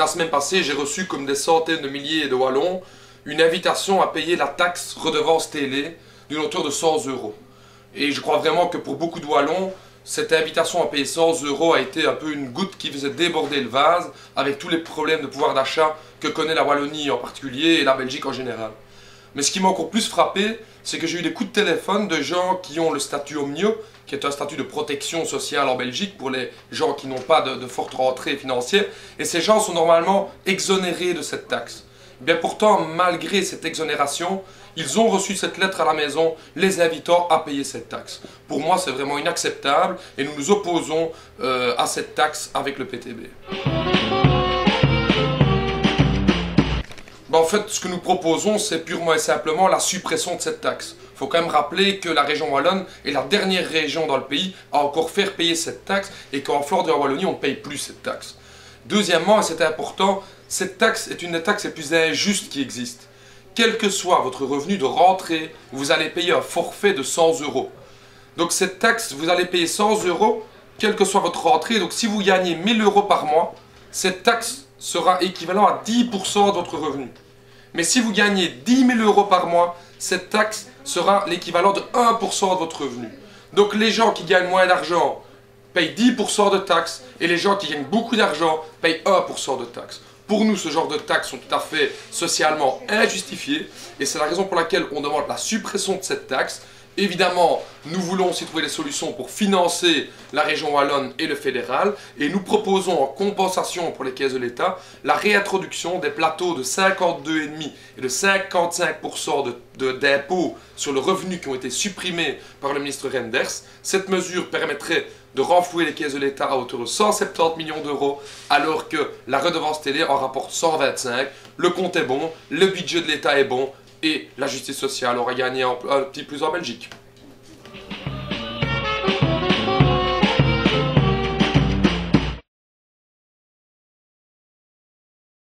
la semaine passée, j'ai reçu comme des centaines de milliers de Wallons une invitation à payer la taxe redevance télé d'une hauteur de 100 euros. Et je crois vraiment que pour beaucoup de Wallons, cette invitation à payer 100 euros a été un peu une goutte qui faisait déborder le vase avec tous les problèmes de pouvoir d'achat que connaît la Wallonie en particulier et la Belgique en général. Mais ce qui m'a encore plus frappé, c'est que j'ai eu des coups de téléphone de gens qui ont le statut Omnio, qui est un statut de protection sociale en Belgique pour les gens qui n'ont pas de forte rentrée financière, et ces gens sont normalement exonérés de cette taxe. Bien pourtant, malgré cette exonération, ils ont reçu cette lettre à la maison les invitant à payer cette taxe. Pour moi, c'est vraiment inacceptable et nous nous opposons à cette taxe avec le PTB. En fait, ce que nous proposons, c'est purement et simplement la suppression de cette taxe. Il faut quand même rappeler que la région wallonne est la dernière région dans le pays à encore faire payer cette taxe et qu'en Flandre et en Wallonie, on ne paye plus cette taxe. Deuxièmement, et c'est important, cette taxe est une des taxes les plus injustes qui existent. Quel que soit votre revenu de rentrée, vous allez payer un forfait de 100 euros. Donc cette taxe, vous allez payer 100 euros, quelle que soit votre rentrée. Donc si vous gagnez 1000 euros par mois, cette taxe sera équivalent à 10% de votre revenu. Mais si vous gagnez 10 000 euros par mois, cette taxe sera l'équivalent de 1% de votre revenu. Donc les gens qui gagnent moins d'argent payent 10% de taxes et les gens qui gagnent beaucoup d'argent payent 1% de taxes. Pour nous, ce genre de taxes sont tout à fait socialement injustifiées et c'est la raison pour laquelle on demande la suppression de cette taxe. Évidemment, nous voulons aussi trouver des solutions pour financer la région wallonne et le fédéral et nous proposons en compensation pour les caisses de l'État la réintroduction des plateaux de 52,5% et de 55% d'impôts sur le revenu qui ont été supprimés par le ministre Renders. Cette mesure permettrait de renflouer les caisses de l'État à hauteur de 170 millions d'euros alors que la redevance télé en rapporte 125. Le compte est bon, le budget de l'État est bon et la justice sociale aura gagné un petit plus en Belgique.